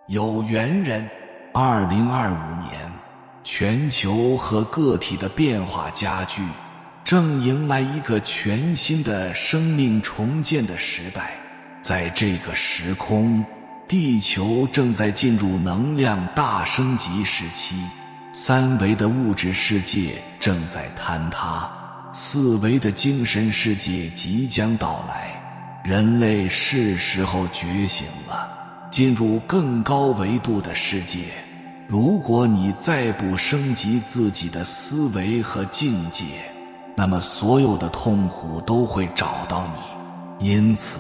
有缘人，2025年，全球和个体的变化加剧，正迎来一个全新的生命重建的时代。在这个时空，地球正在进入能量大升级时期，三维的物质世界正在坍塌，四维的精神世界即将到来，人类是时候觉醒了，进入更高维度的世界。如果你再不升级自己的思维和境界，那么所有的痛苦都会找到你。因此，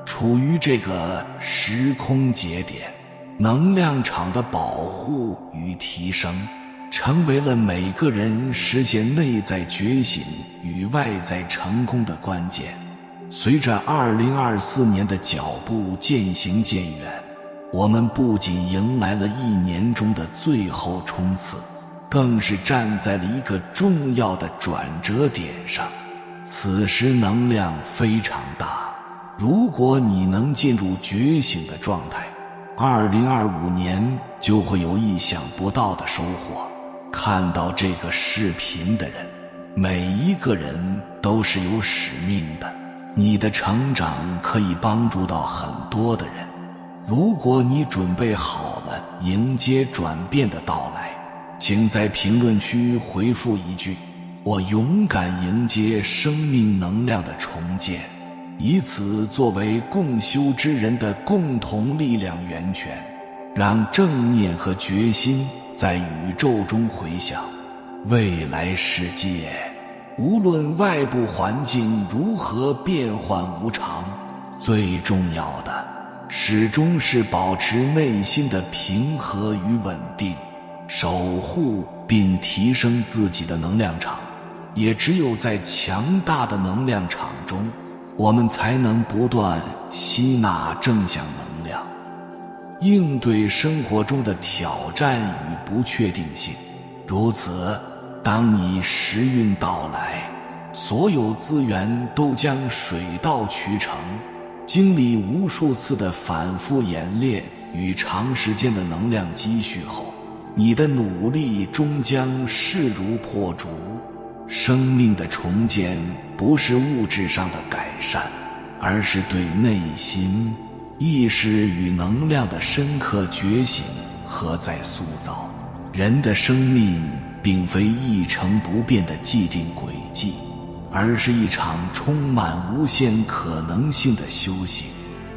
处于这个时空节点，能量场的保护与提升成为了每个人实现内在觉醒与外在成功的关键。随着2024年的脚步渐行渐远，我们不仅迎来了一年中的最后冲刺，更是站在了一个重要的转折点上。此时能量非常大，如果你能进入觉醒的状态，2025年就会有意想不到的收获。看到这个视频的人，每一个人都是有使命的，你的成长可以帮助到很多的人。如果你准备好了迎接转变的到来，请在评论区回复一句“我勇敢迎接生命能量的重建”，以此作为共修之人的共同力量源泉，让正念和决心在宇宙中回响。未来世界，无论外部环境如何变幻无常，最重要的始终是保持内心的平和与稳定，守护并提升自己的能量场。也只有在强大的能量场中，我们才能不断吸纳正向能量，应对生活中的挑战与不确定性。如此，当你时运到来，所有资源都将水到渠成。经历无数次的反复演练与长时间的能量积蓄后，你的努力终将势如破竹。生命的重建不是物质上的改善，而是对内心意识与能量的深刻觉醒和再塑造。人的生命并非一成不变的既定轨迹，而是一场充满无限可能性的修行。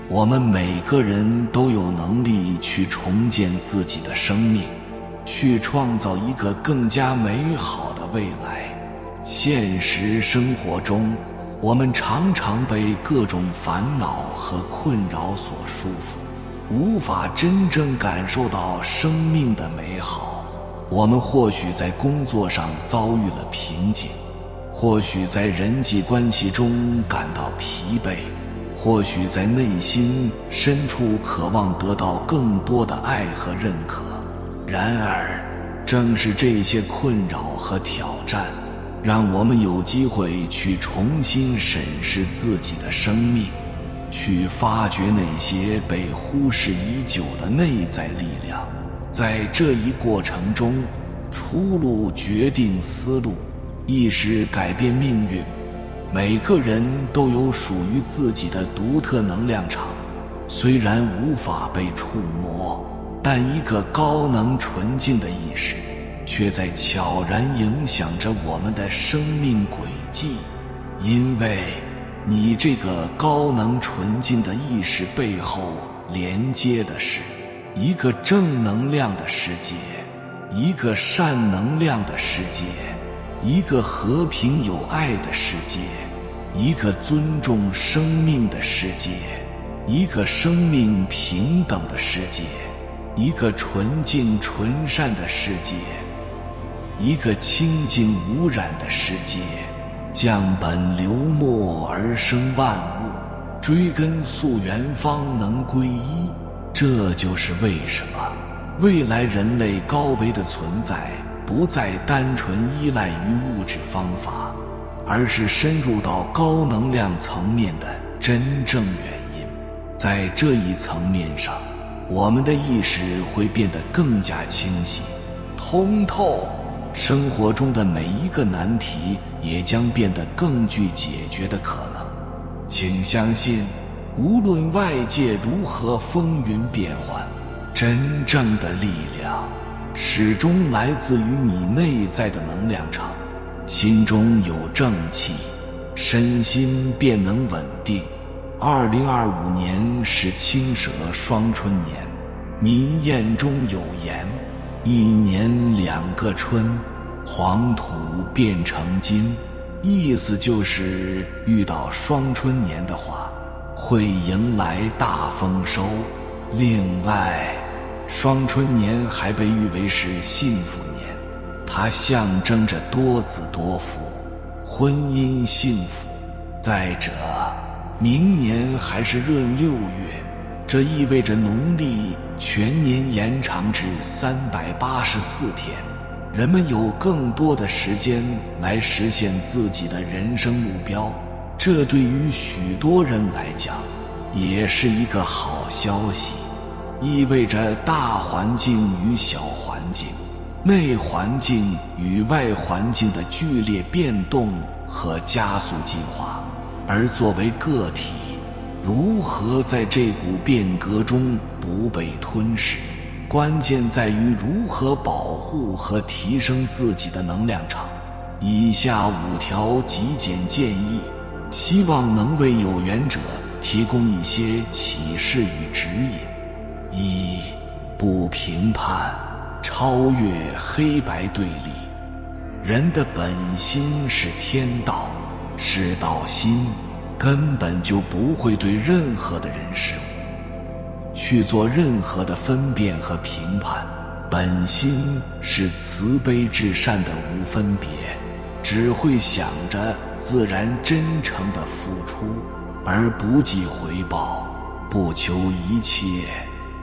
我们每个人都有能力去重建自己的生命，去创造一个更加美好的未来。现实生活中，我们常常被各种烦恼和困扰所束缚，无法真正感受到生命的美好。我们或许在工作上遭遇了瓶颈，或许在人际关系中感到疲惫，或许在内心深处渴望得到更多的爱和认可。然而，正是这些困扰和挑战，让我们有机会去重新审视自己的生命，去发掘那些被忽视已久的内在力量。在这一过程中，出路决定思路，意识改变命运。每个人都有属于自己的独特能量场，虽然无法被触摸，但一个高能纯净的意识却在悄然影响着我们的生命轨迹。因为你这个高能纯净的意识背后连接的是一个正能量的世界，一个善能量的世界，一个和平有爱的世界，一个尊重生命的世界，一个生命平等的世界，一个纯净纯善的世界，一个清净无染的世界。降本流末而生万物，追根溯源方能归一。这就是为什么未来人类高维的存在不再单纯依赖于物质方法，而是深入到高能量层面的真正原因。在这一层面上，我们的意识会变得更加清晰、通透，生活中的每一个难题也将变得更具解决的可能。请相信，无论外界如何风云变幻，真正的力量始终来自于你内在的能量场。心中有正气，身心便能稳定。2025年是青蛇双春年，民谚中有言：一年2个春，黄土变成金。意思就是遇到双春年的话，会迎来大丰收。另外，双春年还被誉为是幸福年，它象征着多子多福、婚姻幸福。再者，明年还是闰6月，这意味着农历全年延长至384天，人们有更多的时间来实现自己的人生目标。这对于许多人来讲也是一个好消息，意味着大环境与小环境、内环境与外环境的剧烈变动和加速进化。而作为个体，如何在这股变革中不被吞噬，关键在于如何保护和提升自己的能量场。以下5条极简建议，希望能为有缘者提供一些启示与指引。1. 不评判，超越黑白对立。人的本心是天道，是道心，根本就不会对任何的人事物去做任何的分辨和评判。本心是慈悲至善的无分别，只会想着自然真诚的付出，而不计回报，不求一切，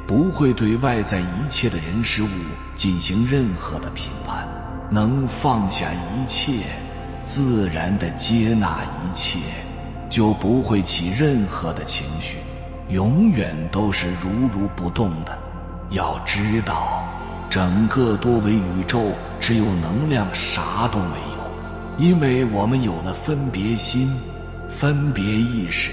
不会对外在一切的人事物进行任何的评判，能放下一切，自然地接纳一切，就不会起任何的情绪，永远都是如如不动的。要知道，整个多维宇宙只有能量，啥都没有。因为我们有了分别心、分别意识，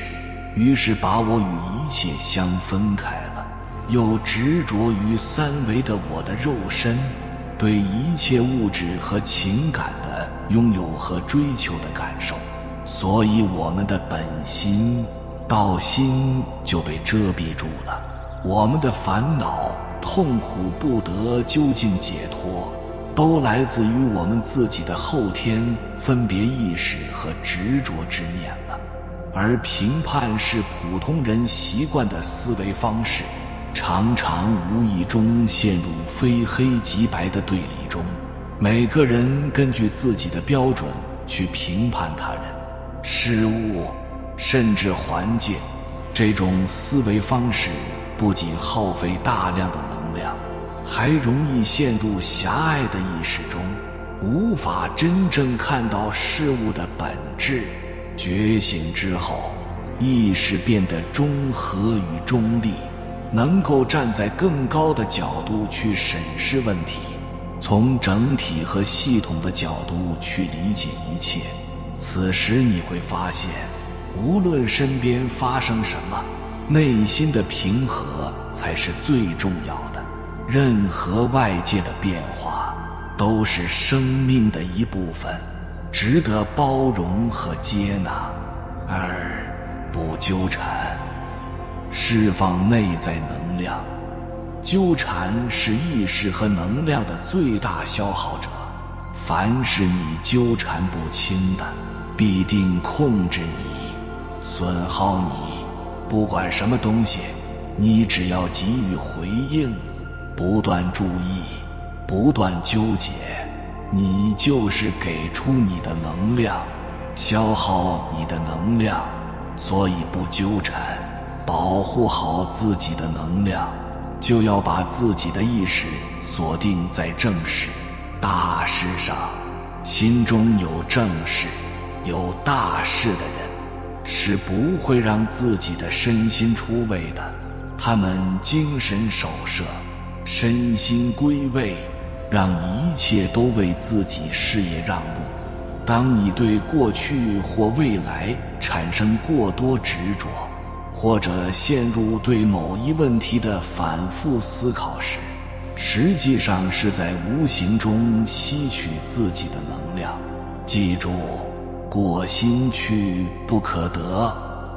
于是把我与一切相分开了，又执着于3维的我的肉身，对一切物质和情感的拥有和追求的感受。所以我们的本心、道心就被遮蔽住了。我们的烦恼、痛苦不得究竟解脱，都来自于我们自己的后天分别意识和执着之念了。而评判是普通人习惯的思维方式，常常无意中陷入非黑即白的对立中。每个人根据自己的标准去评判他人、事物，甚至环境。这种思维方式不仅耗费大量的能量，还容易陷入狭隘的意识中，无法真正看到事物的本质。觉醒之后，意识变得中和与中立，能够站在更高的角度去审视问题，从整体和系统的角度去理解一切。此时你会发现，无论身边发生什么，内心的平和才是最重要的。任何外界的变化都是生命的一部分，值得包容和接纳，而不纠缠。释放内在能量。纠缠是意识和能量的最大消耗者，凡是你纠缠不清的，必定控制你、损耗你。不管什么东西，你只要给予回应，不断注意，不断纠结，你就是给出你的能量，消耗你的能量。所以不纠缠，保护好自己的能量，就要把自己的意识锁定在正事、大事上。心中有正事、有大事的人，是不会让自己的身心出位的。他们精神守舍，身心归位，让一切都为自己事业让路。当你对过去或未来产生过多执着，或者陷入对某一问题的反复思考时，实际上是在无形中吸取自己的能量。记住，过心去不可得，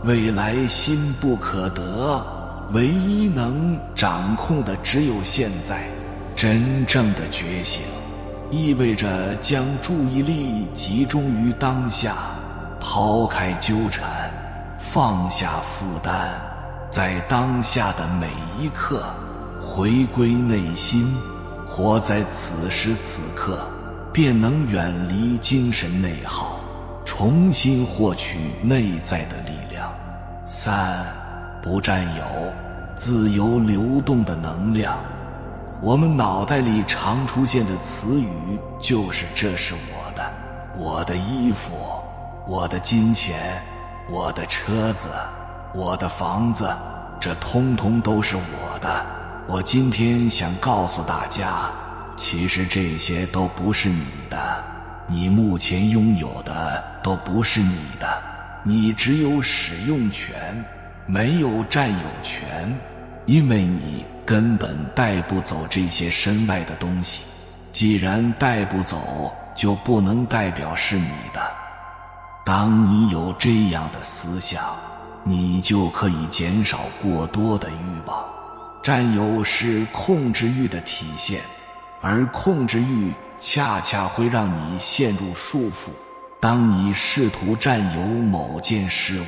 未来心不可得，唯一能掌控的只有现在。真正的觉醒意味着将注意力集中于当下，抛开纠缠，放下负担，在当下的每一刻回归内心，活在此时此刻，便能远离精神内耗，重新获取内在的力量。3. 不占有，自由流动的能量。我们脑袋里常出现的词语就是这是我的，我的衣服，我的金钱，我的车子，我的房子，这通通都是我的。我今天想告诉大家，其实这些都不是你的，你目前拥有的都不是你的，你只有使用权，没有占有权，因为你根本带不走这些身外的东西。既然带不走，就不能代表是你的。当你有这样的思想，你就可以减少过多的欲望。占有是控制欲的体现，而控制欲恰恰会让你陷入束缚。当你试图占有某件事物，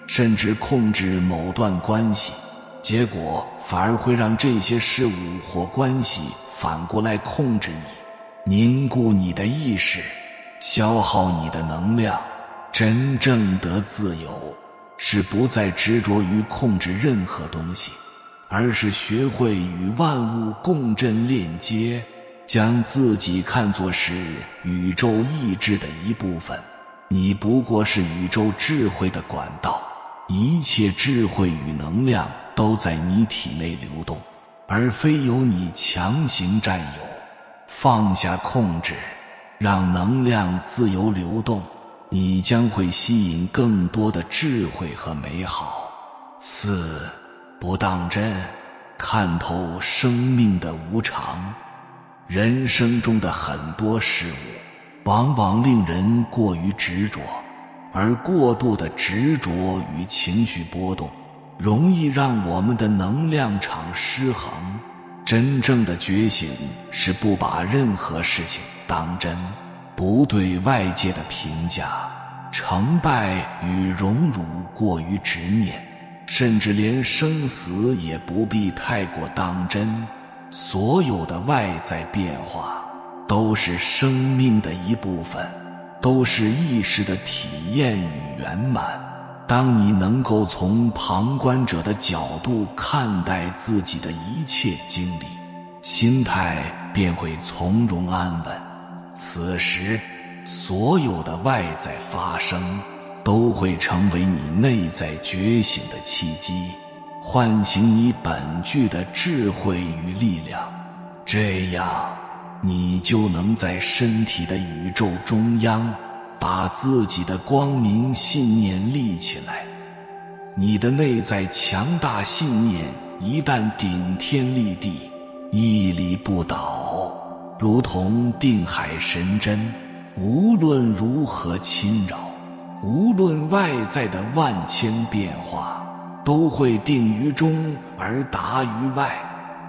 甚至控制某段关系，结果反而会让这些事物或关系反过来控制你，凝固你的意识，消耗你的能量。真正的自由是不再执着于控制任何东西，而是学会与万物共振链接，将自己看作是宇宙意志的一部分。你不过是宇宙智慧的管道，一切智慧与能量都在你体内流动，而非由你强行占有。放下控制，让能量自由流动，你将会吸引更多的智慧和美好。4. 不当真，看透生命的无常。人生中的很多事物往往令人过于执着，而过度的执着与情绪波动容易让我们的能量场失衡。真正的觉醒是不把任何事情当真，不对外界的评价、成败与荣辱过于执念，甚至连生死也不必太过当真。所有的外在变化都是生命的一部分，都是意识的体验与圆满。当你能够从旁观者的角度看待自己的一切经历，心态便会从容安稳。此时，所有的外在发生都会成为你内在觉醒的契机，唤醒你本具的智慧与力量。这样，你就能在身体的宇宙中央把自己的光明信念立起来。你的内在强大信念一旦顶天立地，屹立不倒，如同定海神针，无论如何侵扰，无论外在的万千变化，都会定于中而达于外，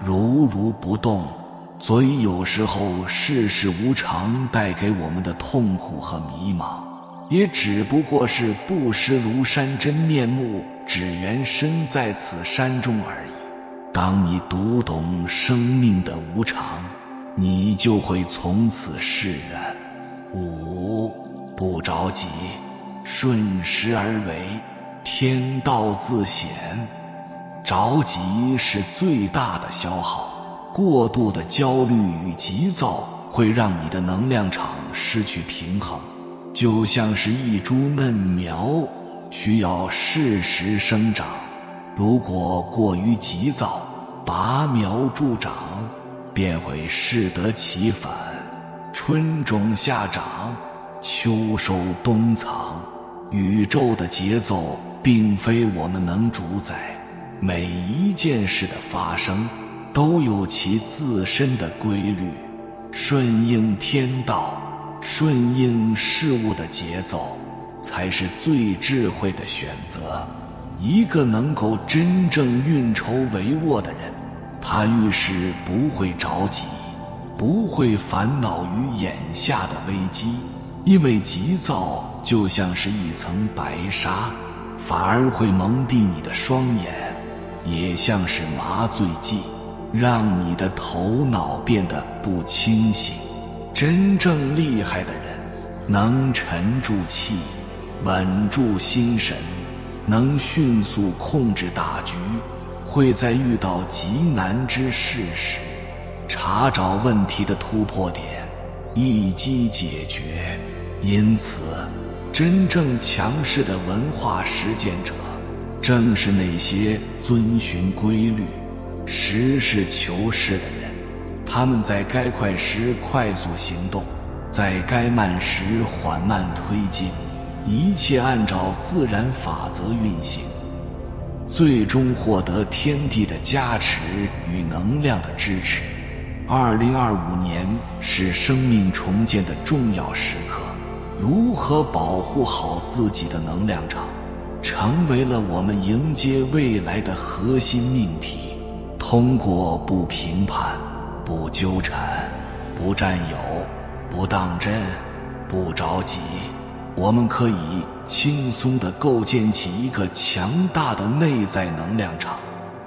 如如不动。所以有时候世事无常带给我们的痛苦和迷茫，也只不过是不识庐山真面目，只缘身在此山中而已。当你读懂生命的无常，你就会从此释然。5. 不着急，顺时而为，天道自显。着急是最大的消耗，过度的焦虑与急躁会让你的能量场失去平衡，就像是一株嫩苗，需要适时生长，如果过于急躁，拔苗助长，便会适得其反，春种夏长，秋收冬藏。宇宙的节奏并非我们能主宰，每一件事的发生都有其自身的规律，顺应天道，顺应事物的节奏，才是最智慧的选择。一个能够真正运筹帷幄的人，他遇事不会着急，不会烦恼于眼下的危机，因为急躁就像是一层白纱，反而会蒙蔽你的双眼，也像是麻醉剂，让你的头脑变得不清醒。真正厉害的人能沉住气，稳住心神，能迅速控制大局，会在遇到极难之事时查找问题的突破点，一击解决。因此真正强势的文化实践者正是那些遵循规律、实事求是的人。他们在该快时快速行动，在该慢时缓慢推进，一切按照自然法则运行，最终获得天地的加持与能量的支持。2025年是生命重建的重要时刻，如何保护好自己的能量场，成为了我们迎接未来的核心命题。通过不评判、不纠缠、不占有、不当真、不着急，我们可以轻松地构建起一个强大的内在能量场，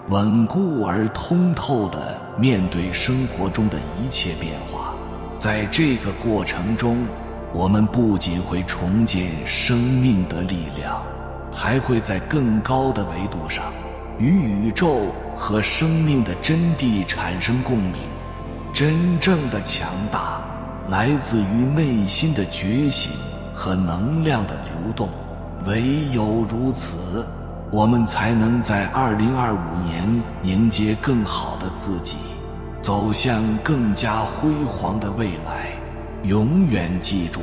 稳固而通透地面对生活中的一切变化。在这个过程中，我们不仅会重建生命的力量，还会在更高的维度上与宇宙和生命的真谛产生共鸣。真正的强大来自于内心的觉醒和能量的流动，唯有如此，我们才能在2025年迎接更好的自己，走向更加辉煌的未来。永远记住，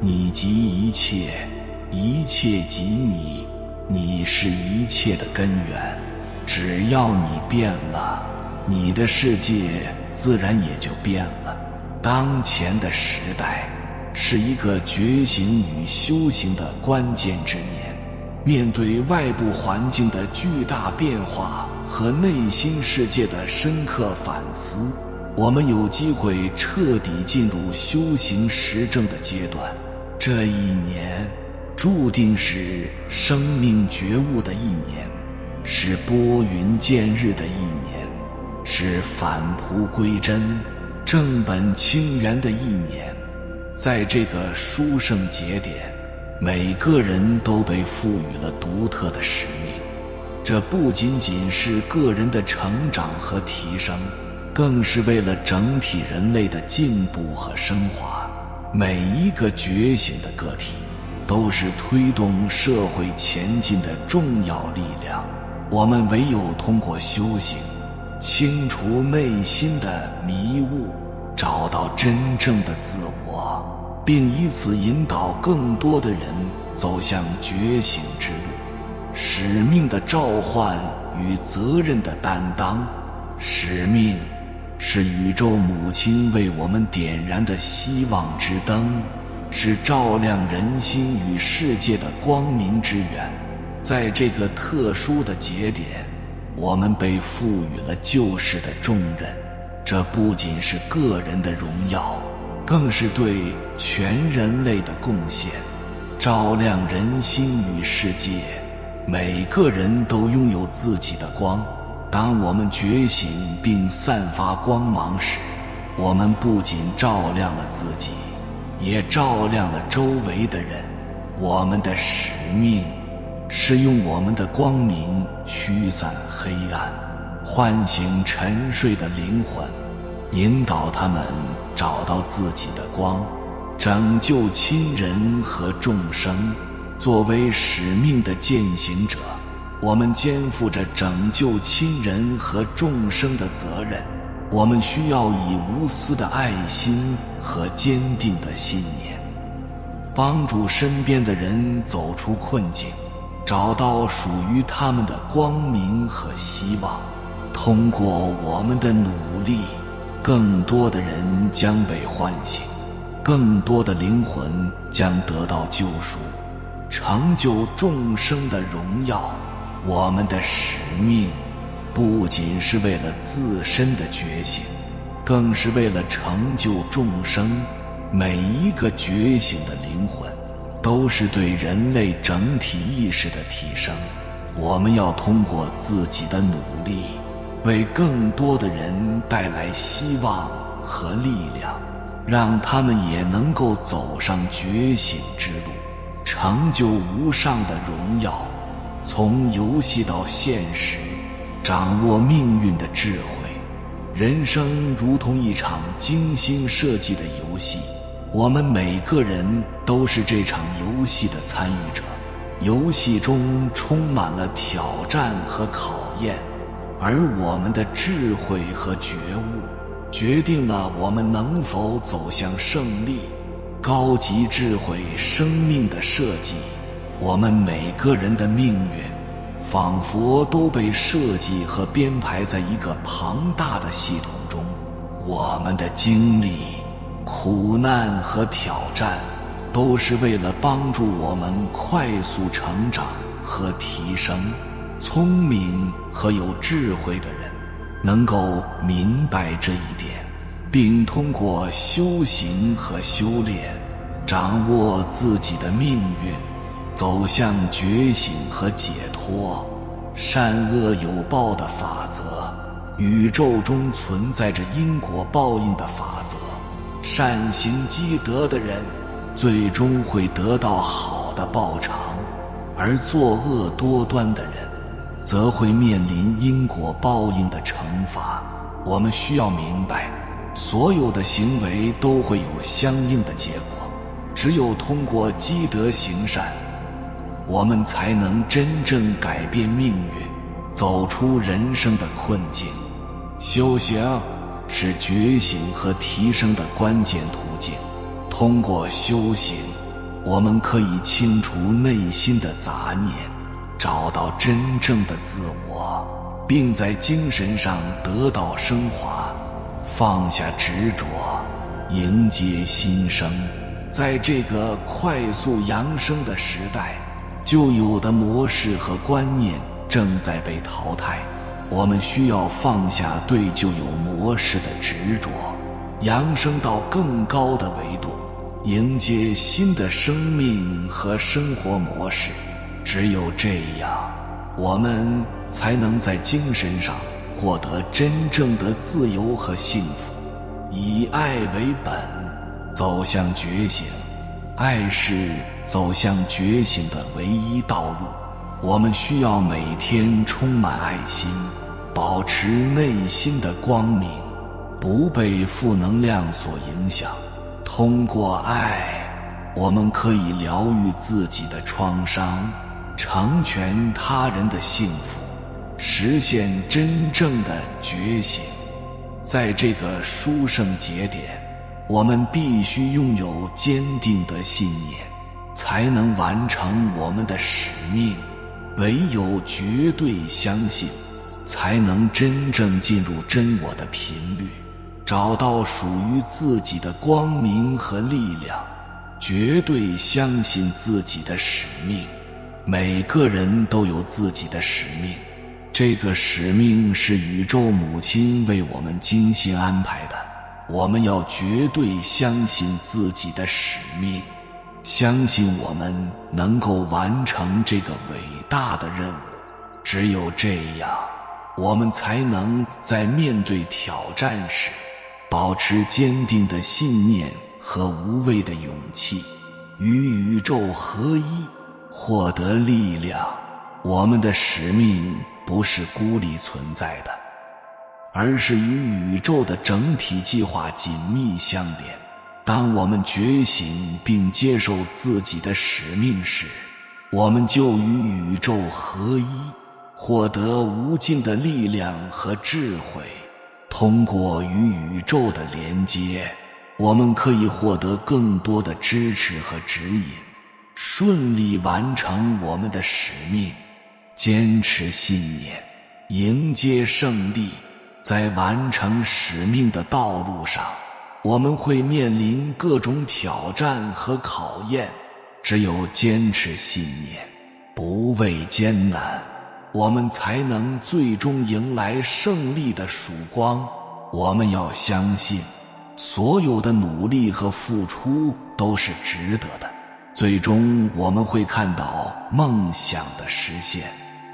你即一切，一切即你，你是一切的根源。只要你变了，你的世界自然也就变了。当前的时代是一个觉醒与修行的关键之年，面对外部环境的巨大变化和内心世界的深刻反思，我们有机会彻底进入修行实证的阶段。这一年注定是生命觉悟的一年，是拨云见日的一年，是返璞归真、正本清源的一年。在这个殊胜节点，每个人都被赋予了独特的使命，这不仅仅是个人的成长和提升，更是为了整体人类的进步和升华。每一个觉醒的个体都是推动社会前进的重要力量。我们唯有通过修行，清除内心的迷雾，找到真正的自我，并以此引导更多的人走向觉醒之路。使命的召唤与责任的担当。使命是宇宙母亲为我们点燃的希望之灯，是照亮人心与世界的光明之源。在这个特殊的节点，我们被赋予了救世的重任，这不仅是个人的荣耀，更是对全人类的贡献。照亮人心与世界，每个人都拥有自己的光。当我们觉醒并散发光芒时，我们不仅照亮了自己，也照亮了周围的人。我们的使命是用我们的光明驱散黑暗，唤醒沉睡的灵魂，引导他们找到自己的光，拯救亲人和众生。作为使命的践行者，我们肩负着拯救亲人和众生的责任。我们需要以无私的爱心和坚定的信念，帮助身边的人走出困境，找到属于他们的光明和希望。通过我们的努力，更多的人将被唤醒，更多的灵魂将得到救赎，成就众生的荣耀。我们的使命不仅是为了自身的觉醒，更是为了成就众生。每一个觉醒的灵魂都是对人类整体意识的提升。我们要通过自己的努力，为更多的人带来希望和力量，让他们也能够走上觉醒之路，成就无上的荣耀。从游戏到现实，掌握命运的智慧。人生如同一场精心设计的游戏，我们每个人都是这场游戏的参与者。游戏中充满了挑战和考验，而我们的智慧和觉悟决定了我们能否走向胜利。高级智慧生命的设计，我们每个人的命运仿佛都被设计和编排在一个庞大的系统中。我们的经历、苦难和挑战，都是为了帮助我们快速成长和提升。聪明和有智慧的人能够明白这一点，并通过修行和修炼，掌握自己的命运，走向觉醒和解脱。善恶有报的法则，宇宙中存在着因果报应的法则。善行积德的人最终会得到好的报偿，而作恶多端的人则会面临因果报应的惩罚。我们需要明白，所有的行为都会有相应的结果，只有通过积德行善，我们才能真正改变命运，走出人生的困境。修行是觉醒和提升的关键途径。通过修行，我们可以清除内心的杂念，找到真正的自我，并在精神上得到升华，放下执着，迎接新生。在这个快速扬升的时代，旧有的模式和观念正在被淘汰。我们需要放下对旧有模式的执着，扬升到更高的维度，迎接新的生命和生活模式。只有这样，我们才能在精神上获得真正的自由和幸福。以爱为本，走向觉醒。爱是走向觉醒的唯一道路。我们需要每天充满爱心，保持内心的光明，不被负能量所影响。通过爱，我们可以疗愈自己的创伤，成全他人的幸福，实现真正的觉醒。在这个殊胜节点，我们必须拥有坚定的信念，才能完成我们的使命。唯有绝对相信，才能真正进入真我的频率，找到属于自己的光明和力量。绝对相信自己的使命。每个人都有自己的使命，这个使命是宇宙母亲为我们精心安排的。我们要绝对相信自己的使命，相信我们能够完成这个伟大的任务。只有这样，我们才能在面对挑战时保持坚定的信念和无畏的勇气，与宇宙合一，获得力量。我们的使命不是孤立存在的，而是与宇宙的整体计划紧密相连。当我们觉醒并接受自己的使命时，我们就与宇宙合一，获得无尽的力量和智慧。通过与宇宙的连接，我们可以获得更多的支持和指引，顺利完成我们的使命。坚持信念，迎接胜利。在完成使命的道路上，我们会面临各种挑战和考验，只有坚持信念，不畏艰难，我们才能最终迎来胜利的曙光。我们要相信，所有的努力和付出都是值得的，最终我们会看到梦想的实现，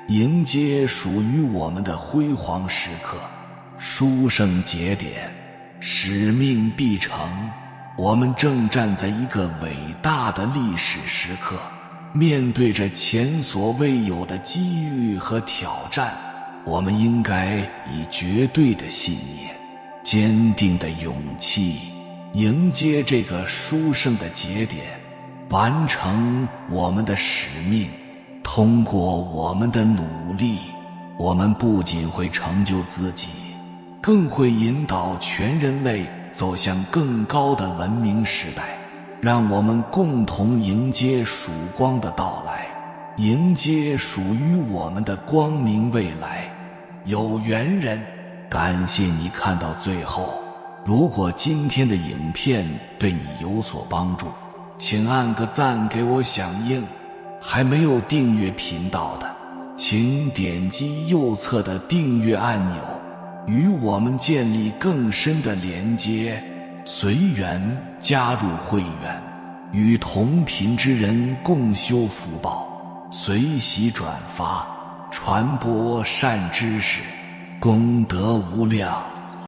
迎接属于我们的辉煌时刻。书圣节点，使命必成。我们正站在一个伟大的历史时刻，面对着前所未有的机遇和挑战，我们应该以绝对的信念、坚定的勇气，迎接这个殊胜的节点，完成我们的使命。通过我们的努力，我们不仅会成就自己，更会引导全人类走向更高的文明时代。让我们共同迎接曙光的到来，迎接属于我们的光明未来。有缘人，感谢你看到最后。如果今天的影片对你有所帮助，请按个赞给我响应。还没有订阅频道的，请点击右侧的订阅按钮，与我们建立更深的连接。随缘加入会员，与同频之人共修福报，随喜转发，传播善知识，功德无量。